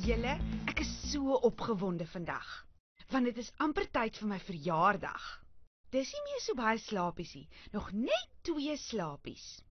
Julle, ek is so opgewonde vandag, want dit is amper tyd vir my verjaardag. Dis nie meer so baie slapies nie, nog net 2 slapies.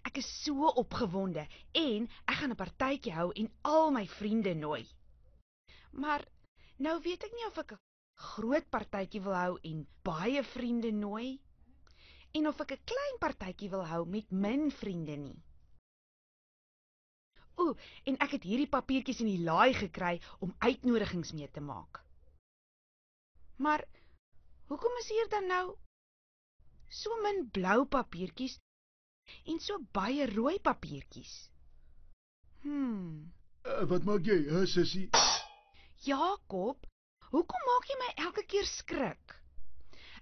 Ek is so opgewonde en ek gaan 'n partytjie hou en al my vriende nooi. Maar nou weet ek nie of ek 'n groot partytjie wil hou en baie vriende nooi, en of ek 'n klein partytjie wil hou met min vriende nie. En ek het hierdie papiertjies in die laai gekry om uitnodigings mee te maak. Maar hoekom is hier dan nou so min blou papiertjies en so baie rooi papiertjies? Wat maak jy, sussie? Jakob, hoekom maak jy my elke keer skrik?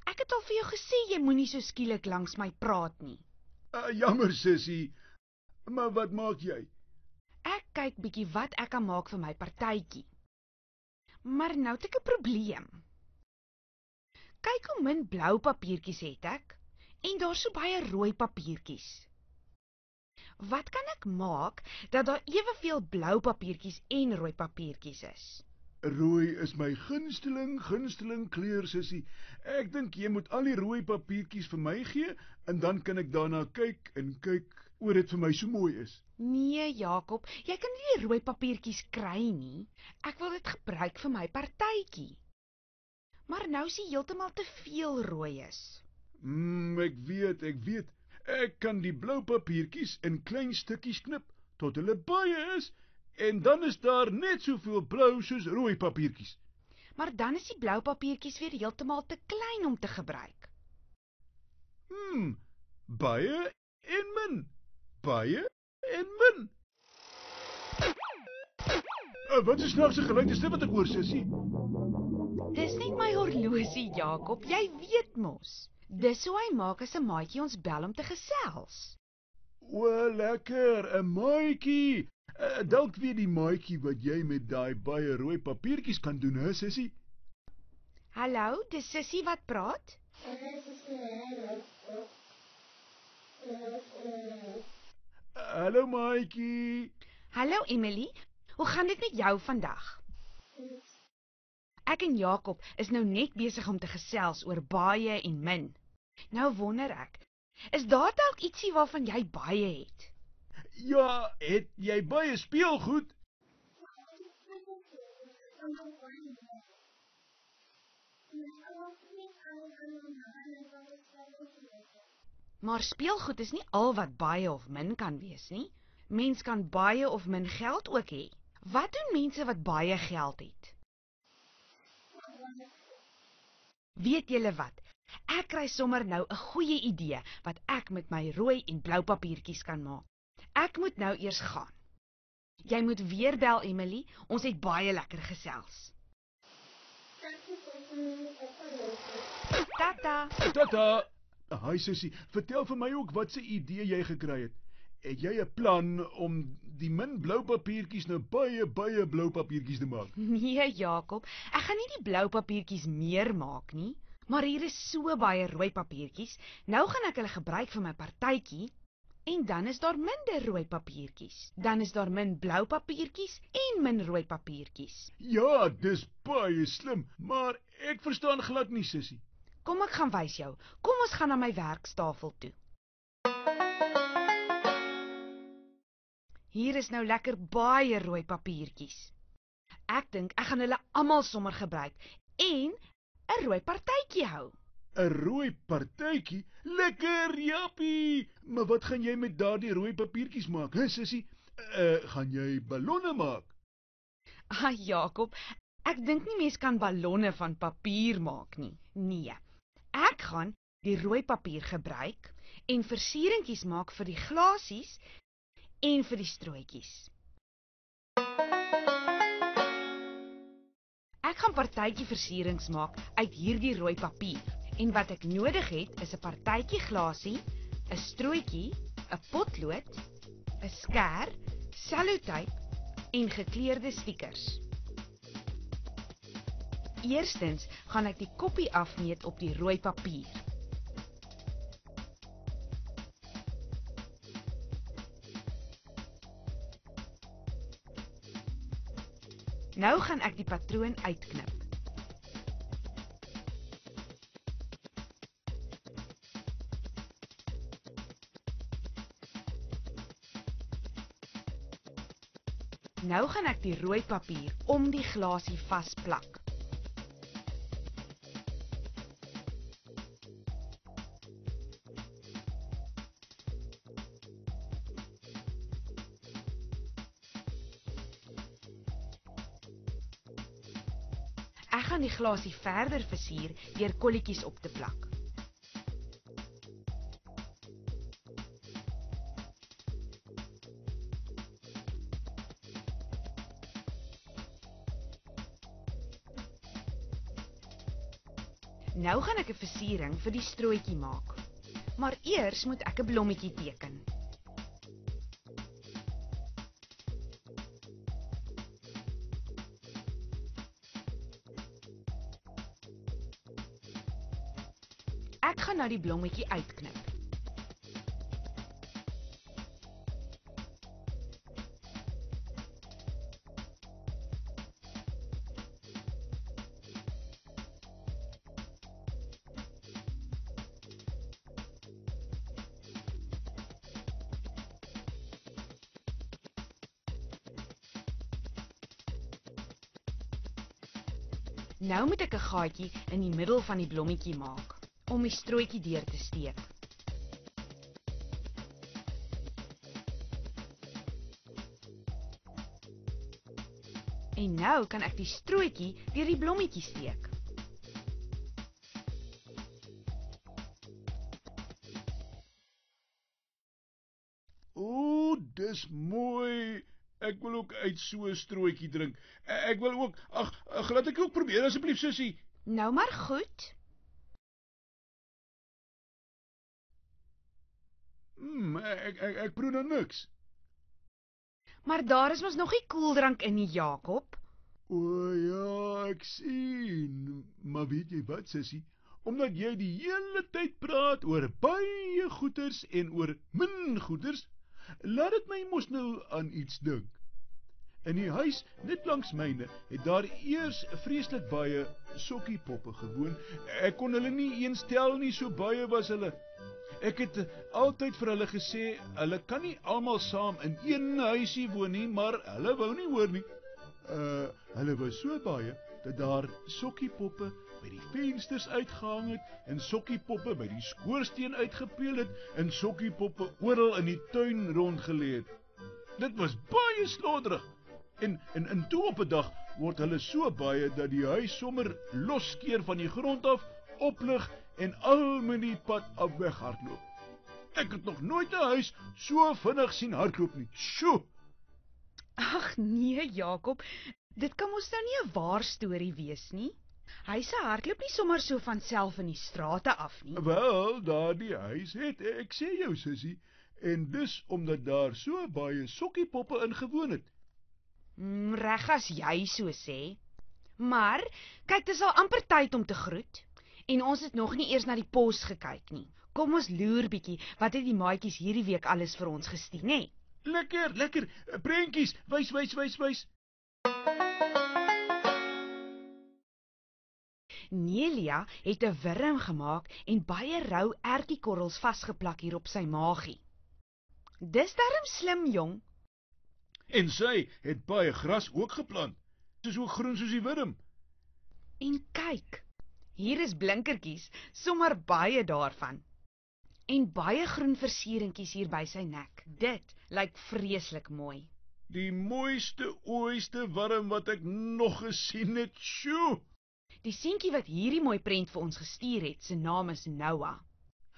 Ek het al vir jou gesê jy moenie so skielik langs my praat nie. Jammer, sussie, maar wat maak jy? Ek kyk bietjie wat ek kan maak vir my partytjie. Maar nou het ek 'n probleem. Kyk hoe min blou papiertjies het ek, en daar's so baie rooi papiertjies. Wat kan ek maak dat daar eweveel blou papiertjies en rooi papiertjies is? Rooi is my gunsteling kleur, sussie. Ek dink jy moet al die rooi papiertjies vir my gee, en dan kan ek daarna kyk oor dit vir my so mooi is. Nee, Jakob, jy kan nie die rooi papiertjies kry nie. Ek wil dit gebruik vir my partytjie. Maar nou is jy heeltemal te veel rooi is. Ek weet. Ek kan die blou papiertjies in klein stukkies knip, tot hulle baie is, en dan is daar net soveel blou soos rooi papiertjies. Maar dan is die blou papiertjies weer heeltemal te klein om te gebruik. Baie en min. Baie en min. Wat is snaakse geluid is dit wat ek hoor, sussie? Dis net my horlosie, Jakob, jy weet mos. Dis hoe hy maak as 'n maatjie ons bel om te gesels. O, lekker, 'n maatjie. Dalk weer die maatjie wat jy met daai baie rooi papiertjies kan doen, hè, sussie? Hallo, dis Sissie wat praat? Hallo maatjie. Hallo Emily, hoe gaan dit met jou vandag? Ek en Jakob is nou net besig om te gesels oor baie en min. Nou wonder ek, is daar dalk ietsie waarvan jy baie het? Ja, het jy baie speelgoed? Maar speelgoed is nie al wat baie of min kan wees nie. Mens kan baie of min geld ook hê. Wat doen mense wat baie geld het? Weet julle wat? Ek kry sommer nou 'n goeie idee wat ek met my rooi en blou papiertjies kan maak. Ek moet nou eers gaan. Jy moet weer bel, Emily. Ons het baie lekker gesels. Tata. Tata. Hi sussie, vertel vir my ook wat se idee jy gekry het. Het jy 'n plan om die min blou papiertjies nou baie blou papiertjies te maak? Nee, Jakob, ek gaan nie die blou papiertjies meer maak nie, maar hier is so baie rooi papiertjies. Nou gaan ek hulle gebruik vir my partytjie. En dan is daar minder rooi papiertjies. Dan is daar min blou papiertjies en min rooi papiertjies. Ja, dis baie slim, maar ek verstaan glad nie, sussie. Kom ek gaan wys jou. Kom ons gaan na my werkstafel toe. Hier is nou lekker baie rooi papiertjies. Ek dink ek gaan hulle almal sommer gebruik en 'n rooi partytjie hou. 'n Rooi partytjie? Lekker, jappie! Maar wat gaan jy met daardie rooi papiertjies maak, hè, sussie? Gaan jy ballonne maak? Jakob, ek dink nie mens kan ballonne van papier maak nie. Nee. Ek gaan die rooi papier gebruik en versieringkies maak vir die glasies en vir die strooitjies. Ek gaan partytjie versierings maak uit hierdie rooi papier En wat ek nodig het is 'n partytjie glasie, 'n strooitjie, 'n potlood, 'n skêr, sellotape en gekleurde stickers. Eerstens gaan ek die koppie afmeet op die rooi papier. Nou gaan ek die patroon uitknip. Nou gaan ek die rooi papier om die glasie vasplak. Ek gaan die glasie verder versier deur kolletjies op te plak. Nou gaan ek 'n versiering vir die strooitjie maak. Maar eers moet ek 'n blommetjie teken. Ek gaan nou die blommetjie uitknip. Nou moet ek 'n gaatjie in die middel van die blommetjie maak om die strooitjie deur te steek. En nou kan ek die strooitjie deur die blommetjie steek. O, dis mooi. Ek wil ook uit so 'n strooitjie drink. Ek wil ook, ag, laat ek ook probeer asseblief, sussie. Nou maar goed. Ek proe nou niks. Maar daar is mos nog nie koeldrank in nie, Jakob. O ja, ek sien. Maar weet jy wat, sussie? Omdat jy die hele tyd praat oor baie goeders en oor min goeders, laat dit my mos nou aan iets dink. In die huis net langs myne het daar eers vreeslik baie sokkiepoppe gewoon. Ek kon hulle nie eens tel nie, so baie was hulle. Ek het altyd vir hulle gesê, hulle kan nie almal saam in een huisie woon nie, maar hulle wou nie hoor nie. Hulle was so baie, dat daar sokkiepoppe by die vensters uitgehang het, en sokkiepoppe by die skoorsteen uitgepeel het, en sokkiepoppe oral in die tuin rondgelê het. Dit was baie slodderig. En toe op 'n dag word hulle so baie, dat die huis sommer losskeer van die grond af, oplig en al met die pad af weghardloop. Ek het nog nooit 'n huis so vinnig sien hardloop nie. Sjoe! Ag nee, Jakob, dit kan mos nou nie 'n waar storie wees nie. Huise hardloop nie sommer so van self in die strate af nie. Wel, daardie huis het, ek sê jou, sussie, en dis omdat daar so baie sokkiepoppe in gewoon het. Reg as jy so sê. Maar, kyk, dis al amper tyd om te groet. En ons het nog nie eers na die pos gekyk nie. Kom ons loer bietjie, wat het die maatjies hierdie week alles vir ons gestuur, nê? Lekker, prentjies, wys. Nelia het 'n wurm gemaak en baie rou ertjiekorrels vasgeplak hier op sy maagie. Dis darm slim, jong. En sy het baie gras ook geplant. Dis so groen soos die wurm. En kyk, hier is blinkertjies, sommer baie daarvan. En baie groen versieringkies hier by sy nek. Dit lyk vreeslik mooi. Die mooiste wurm wat ek nog gesien het. Sjoe! Die seentjie wat hierdie mooi prent vir ons gestuur het, se naam is Noah.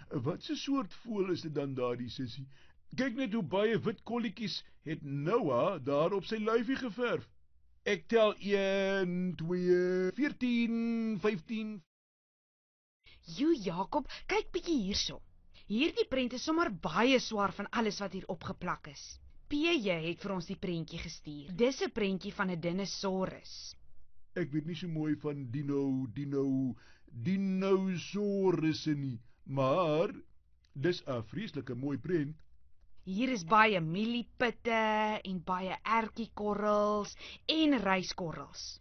Wat 'n soort voël is dit dan daardie, sussie? Kyk net hoe baie wit kolletjies het Noah daar op sy lyfie geverf. Ek tel 1, 2, 14, 15. Joe Jakob, kyk bietjie hierso. Hierdie prent is sommer baie swaar van alles wat hier opgeplak is. PJ het vir ons die prentjie gestuur. Dis 'n prentjie van 'n dinosaurus. Ek weet nie so mooi van dinosaurusse nie, maar dis 'n vreeslike mooi prent. Hier is baie mieliepitte en baie ertjiekorrels en ryskorrels.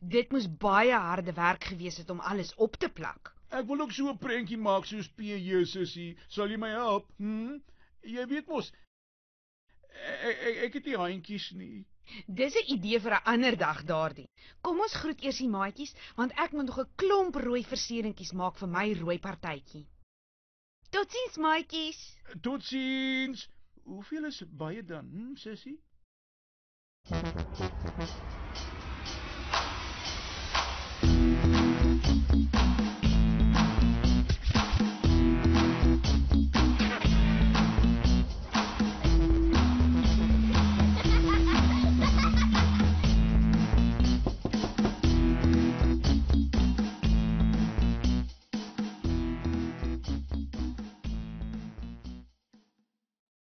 Dit moes baie harde werk gewees het om alles op te plak. Ek wil ook so 'n prentjie maak soos PJ, sussie. Sal jy my help? Jy weet mos, ek het nie handjies nie. Dis 'n idee vir 'n ander dag daardie. Kom ons groet eers die maatjies, want ek moet nog 'n klomp rooi versieringkies maak vir my rooi partytjie. Totsiens maatjies. Totsiens. Hoeveel is baie dan, sussie?